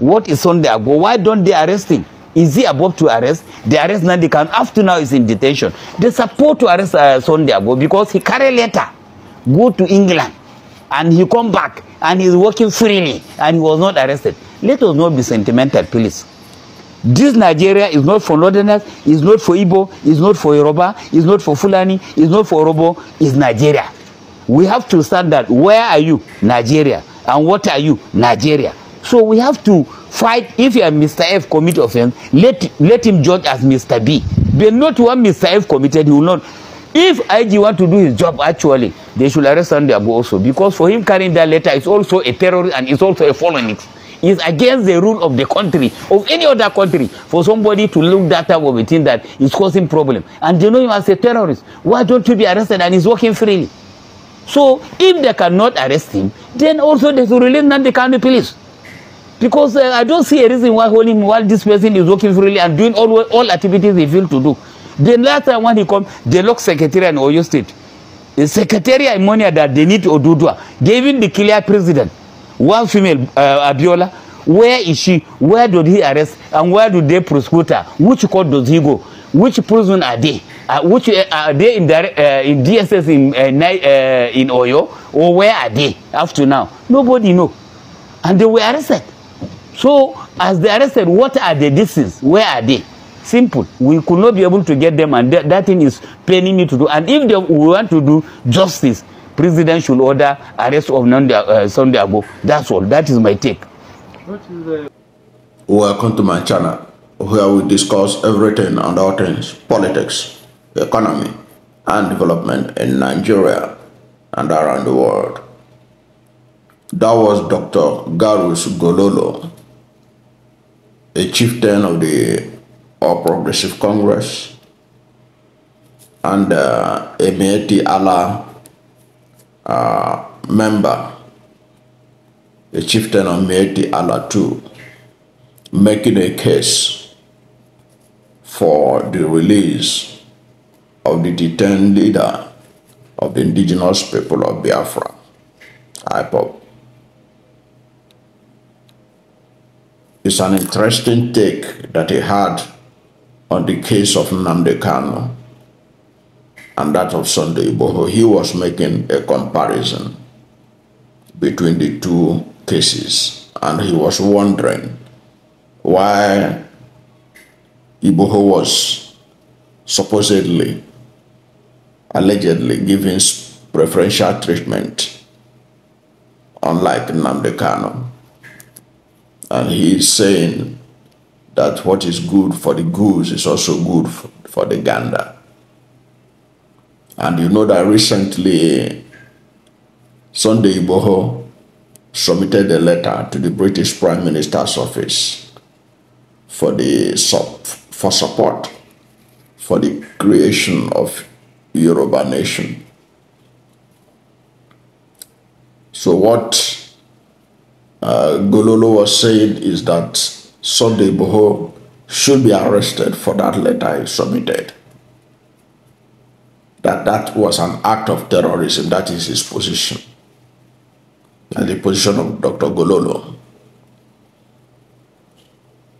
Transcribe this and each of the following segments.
What is Sunday Igboho? Why don't they arrest him? Is he above to arrest? They arrest Nnamdi Kanu. Up to now, is in detention. They support to arrest Sunday Igboho because he carry letter, go to England, and he come back, and he's working freely, and he was not arrested. Let us not be sentimental, please. This Nigeria is not for Northerners, it's not for Igbo, it's not for Yoruba, it's not for Fulani, it's not for Orobo, it's Nigeria. We have to stand that. Where are you? Nigeria. And what are you? Nigeria. So we have to fight. If you are Mr. F commit offense, let him judge as Mr. B. But not one Mr. F committed, he will not. If IG want to do his job, actually, they should arrest Sunday Igboho also. Because for him carrying that letter is also a terrorist and it's also a felony. It's against the rule of the country, of any other country, for somebody to look that type of a thing that is causing problem. And they know him as a terrorist. Why don't you be arrested and he's working freely? So if they cannot arrest him, then also they should release Nnamdi Kanu, please. Because I don't see a reason why holding him while this person is working freely and doing all activities he feels to do. Then last time when he come, they lock secretariat in Oyo State. The secretariat in Monia that they need to Odudua, giving the clear president, one female, Abiola, where is she? Where did he arrest? And where do they prosecute her? Which court does he go? Which prison are they? Which are they in DSS in Oyo? Or where are they up to now? Nobody know. And they were arrested. So, as they arrested, what are the distances? Where are they? Simple. We could not be able to get them, and that thing is paining me to do. And if we want to do justice, President should order arrest of Sunday Igboho. That's all. That is my take. Welcome to my channel, where we discuss everything and all things, politics, economy, and development in Nigeria and around the world. That was Dr. Garus Gololo, a chieftain of the All Progressive Congress, and a Miyetti Allah member, a chieftain of Miyetti Allah too, making a case for the release of the detained leader of the Indigenous People of Biafra, IPOB. It's an interesting take that he had on the case of Nnamdi Kanu and that of Sunday Igboho. He was making a comparison between the two cases, and he was wondering why Igboho was supposedly, allegedly given preferential treatment, unlike Nnamdi Kanu. And he is saying that what is good for the goose is also good for the gander. And you know that recently Sunday Igboho submitted a letter to the British Prime Minister's office for support for the creation of Yoruba Nation. So what Gololo was saying is that Sunday Igboho should be arrested for that letter he submitted. That was an act of terrorism. That is his position. And the position of Dr. Gololo.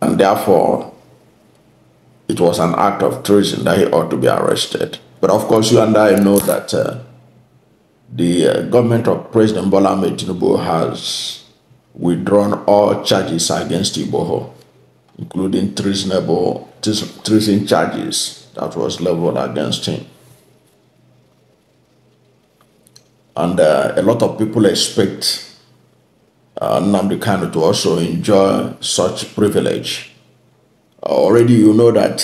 And therefore, it was an act of treason that he ought to be arrested. But of course, you and I know that the government of President Bola Ahmed Tinubu has withdrawn all charges against Igboho, including treason charges that was leveled against him. And a lot of people expect Nnamdi Kanu to also enjoy such privilege. Already you know that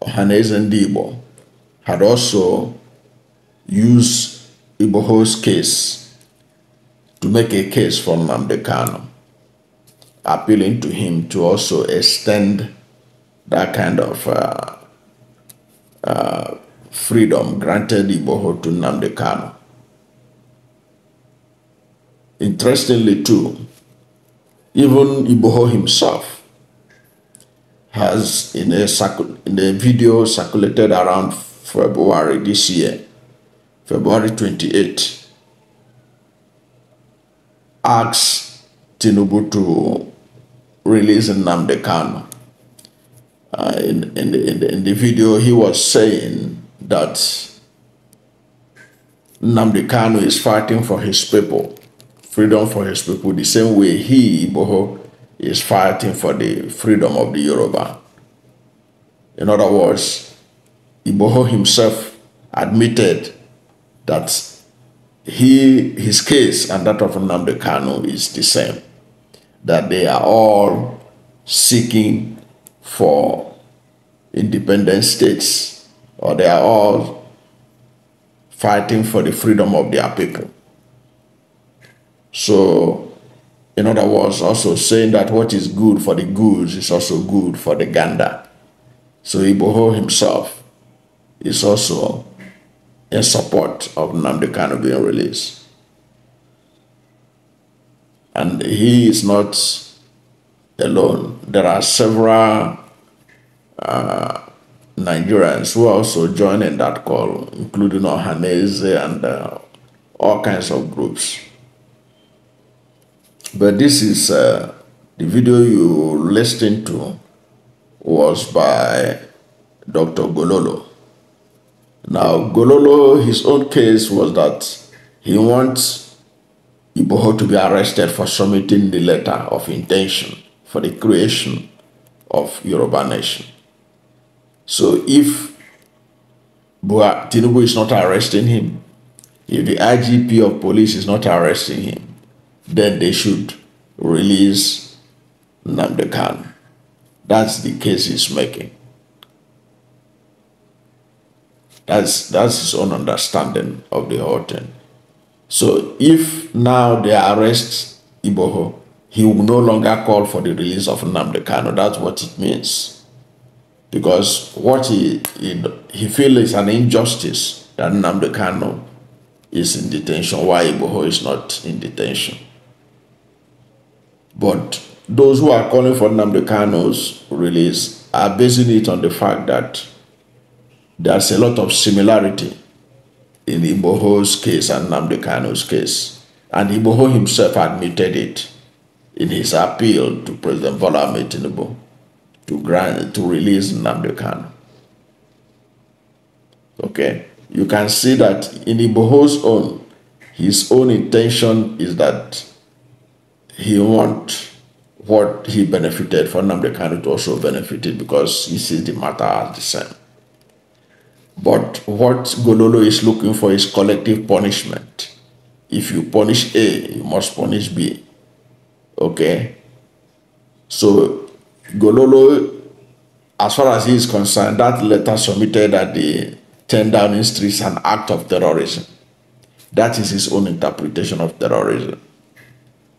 Mazi Nnamdi had also used Igboho's case to make a case for Nnamdi Kanu, appealing to him to also extend that kind of freedom granted Igboho to Nnamdi Kanu. Interestingly too, even Igboho himself has, in a video circulated around February this year, February 28, asked Tinubu to release Nnamdi Kanu. In the video, he was saying that Nnamdi Kanu is fighting for his people, freedom for his people, the same way he, Igboho, is fighting for the freedom of the Yoruba. In other words, Igboho himself admitted that his case and that of Nnamdi Kanu is the same, that they are all seeking for independent states, or they are all fighting for the freedom of their people. So, in other words, also saying that what is good for the goose is also good for the gander. So Igboho himself is also in support of Nnamdi Kanu being released. And he is not alone. There are several Nigerians who are also joining that call, including Ohaneze and all kinds of groups. But this is the video you listened to was by Dr. Gololo. Now, Gololo, his own case was that he wants Igboho to be arrested for submitting the letter of intention for the creation of Yoruba Nation. So if Bola Tinubu is not arresting him, if the IGP of police is not arresting him, then they should release Nnamdi Kanu. That's the case he's making. That's his own understanding of the whole thing. So if now they arrest Igboho, he will no longer call for the release of Nnamdi Kanu. That's what it means. Because what he feels is an injustice that Nnamdi Kanu is in detention, while Igboho is not in detention. But those who are calling for Nnamdi Kanu's release are basing it on the fact that there's a lot of similarity in Igboho's case and Nnamdi Kanu's case. And Igboho himself admitted it in his appeal to President Bola Ahmed Tinubu to release Nnamdi Kanu. Okay, you can see that in Igboho's his own intention is that he wants what he benefited for Nnamdi Kanu to also benefit it, because he sees the matter as the same. But what Gololo is looking for is collective punishment. If you punish A, you must punish B. Okay? So Gololo, as far as he is concerned, that letter submitted at the 10 Downing Street is an act of terrorism. That is his own interpretation of terrorism.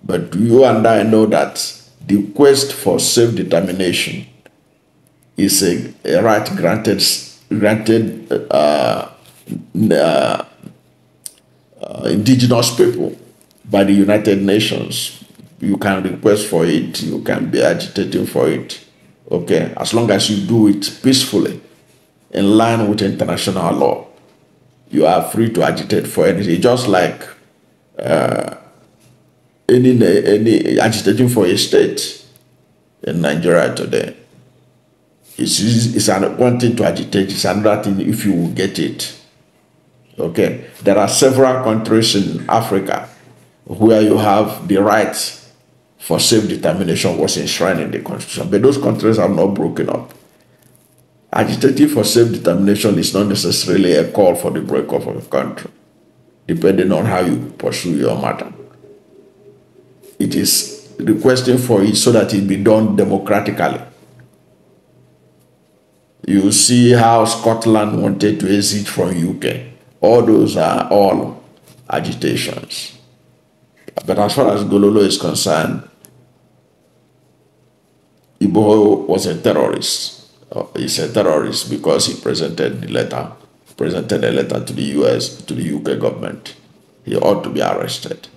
But you and I know that the quest for self-determination is a right granted indigenous people by the United Nations. You can request for it, you can be agitating for it, okay, as long as you do it peacefully, in line with international law. You are free to agitate for anything, just like any agitating for a state in Nigeria today. It's one thing to agitate, it's another thing if you will get it. Okay, there are several countries in Africa where you have the right for self-determination was enshrined in the constitution, but those countries have not broken up. Agitating for self-determination is not necessarily a call for the breakup of a country, depending on how you pursue your matter. It is requesting for it so that it be done democratically. You see how Scotland wanted to exit from UK. All those are all agitations. But as far as Gololo is concerned, Igboho was a terrorist. He's a terrorist because he presented a letter to the US, to the UK government. He ought to be arrested.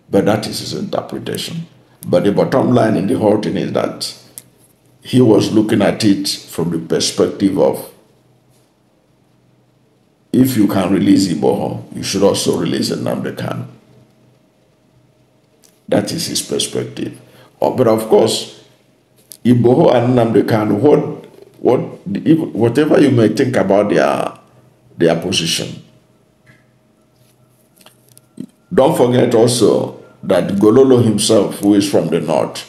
But that is his interpretation. But the bottom line in the whole thing is that he was looking at it from the perspective of, if you can release Igboho, you should also release Nnamdi Kanu. That is his perspective. But of course, Igboho and Nnamdi Kanu, whatever you may think about their position, don't forget also that Gololo himself, who is from the north,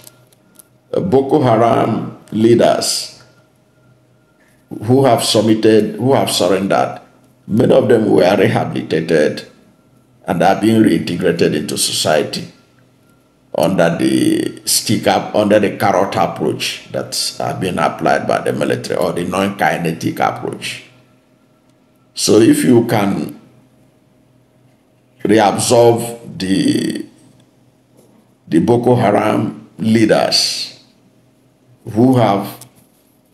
Boko Haram leaders who have surrendered, many of them were rehabilitated and are being reintegrated into society under the under the carrot approach that's been applied by the military, or the non-kinetic approach. So if you can reabsorb the Boko Haram leaders who have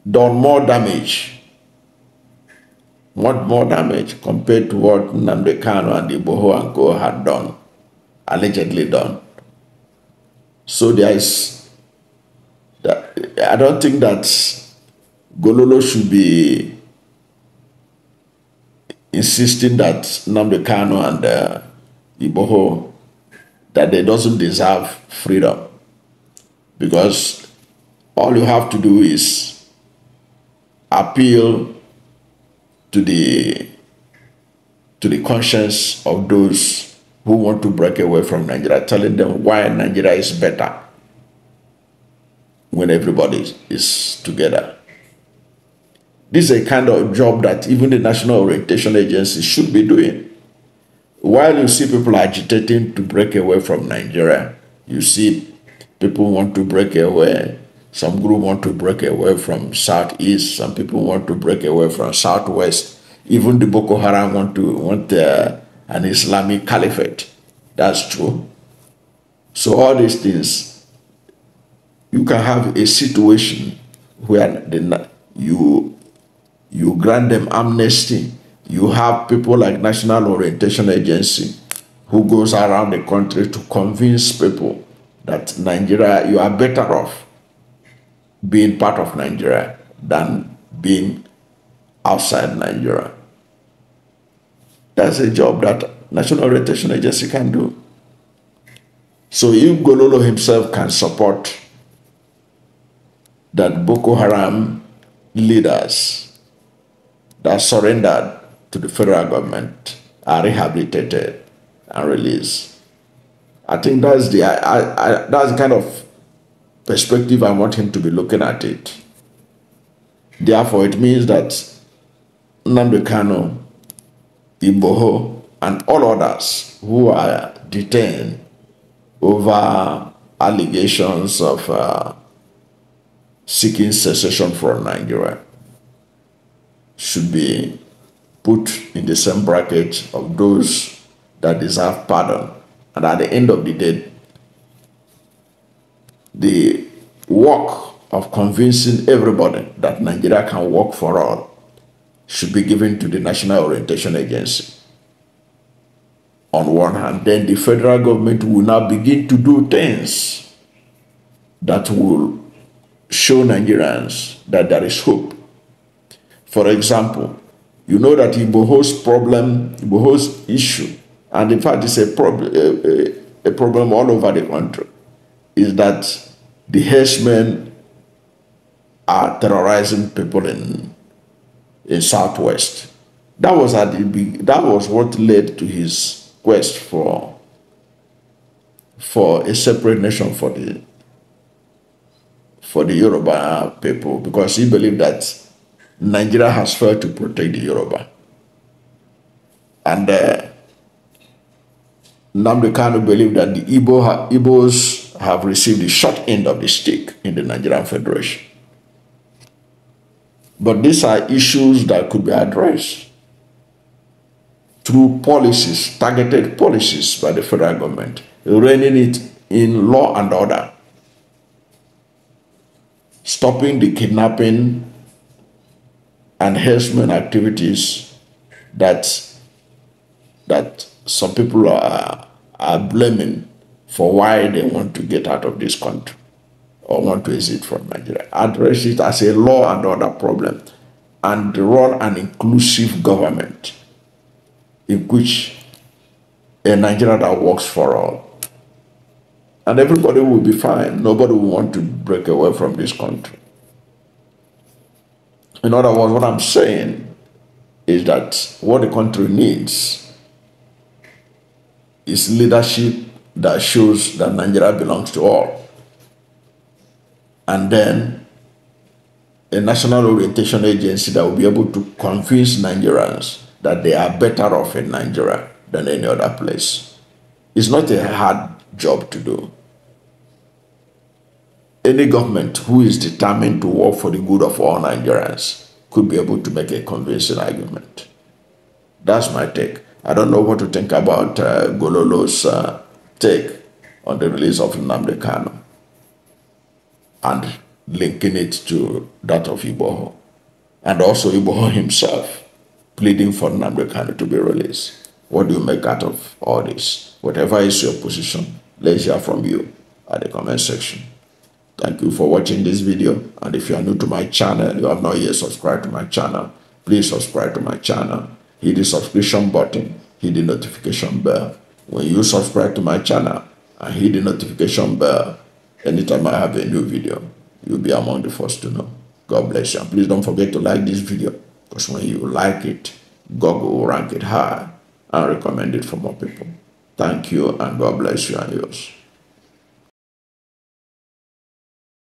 done more damage compared to what Nnamdi Kanu and Igboho and Co had done, allegedly done. So there is, I don't think that Gololo should be insisting that Nnamdi Kanu and Igboho, that they doesn't deserve freedom, because all you have to do is appeal to the conscience of those who want to break away from Nigeria, telling them why Nigeria is better when everybody is together. This is a kind of job that even the National Orientation Agency should be doing. While you see people agitating to break away from Nigeria, you see people want to break away. Some group want to break away from Southeast. Some people want to break away from Southwest. Even the Boko Haram want an Islamic caliphate. That's true. So all these things, you can have a situation where you grant them amnesty. You have people like National Orientation Agency who goes around the country to convince people that Nigeria, you are better off being part of Nigeria than being outside Nigeria. That's a job that National Orientation Agency can do. So if Gololo himself can support that Boko Haram leaders that surrendered to the federal government are rehabilitated and released, I think that's that's the kind of perspective I want him to be looking at it. Therefore, it means that Nnamdi Kanu, Igboho, and all others who are detained over allegations of seeking secession from Nigeria should be put in the same bracket of those that deserve pardon. And at the end of the day, the work of convincing everybody that Nigeria can work for all should be given to the National Orientation Agency. On one hand, then the federal government will now begin to do things that will show Nigerians that there is hope. For example, you know that Igboho's issue, and in fact it's a problem all over the country, is that the herdsmen are terrorizing people in Southwest. That was what led to his quest for a separate nation for the Yoruba people, because he believed that Nigeria has failed to protect the Yoruba. And Nnamdi Kanu believed that the Igbos have received the short end of the stick in the Nigerian Federation. But these are issues that could be addressed through policies, targeted policies by the federal government, reining it in law and order, stopping the kidnapping and herdsmen activities that some people are blaming for why they want to get out of this country or want to exit from Nigeria. Address it as a law and order problem and run an inclusive government in which a Nigeria that works for all. And everybody will be fine. Nobody will want to break away from this country. In other words, what I'm saying is that what the country needs is leadership that shows that Nigeria belongs to all. And then a national orientation agency that will be able to convince Nigerians that they are better off in Nigeria than any other place. It's not a hard job to do. Any government who is determined to work for the good of all Nigerians could be able to make a convincing argument. That's my take. I don't know what to think about Gololo's take on the release of Nnamdi Kanu and linking it to that of Igboho, and also Igboho himself pleading for Nnamdi Kanu to be released. What do you make out of all this? Whatever is your position, let's hear from you at the comment section. Thank you for watching this video, and if you are new to my channel, you have not yet subscribed to my channel, please subscribe to my channel. Hit the subscription button, hit the notification bell. When you subscribe to my channel and hit the notification bell, anytime I have a new video, you'll be among the first to know. God bless you. And please don't forget to like this video, because when you like it, Google will rank it high and recommend it for more people. Thank you, and God bless you and yours.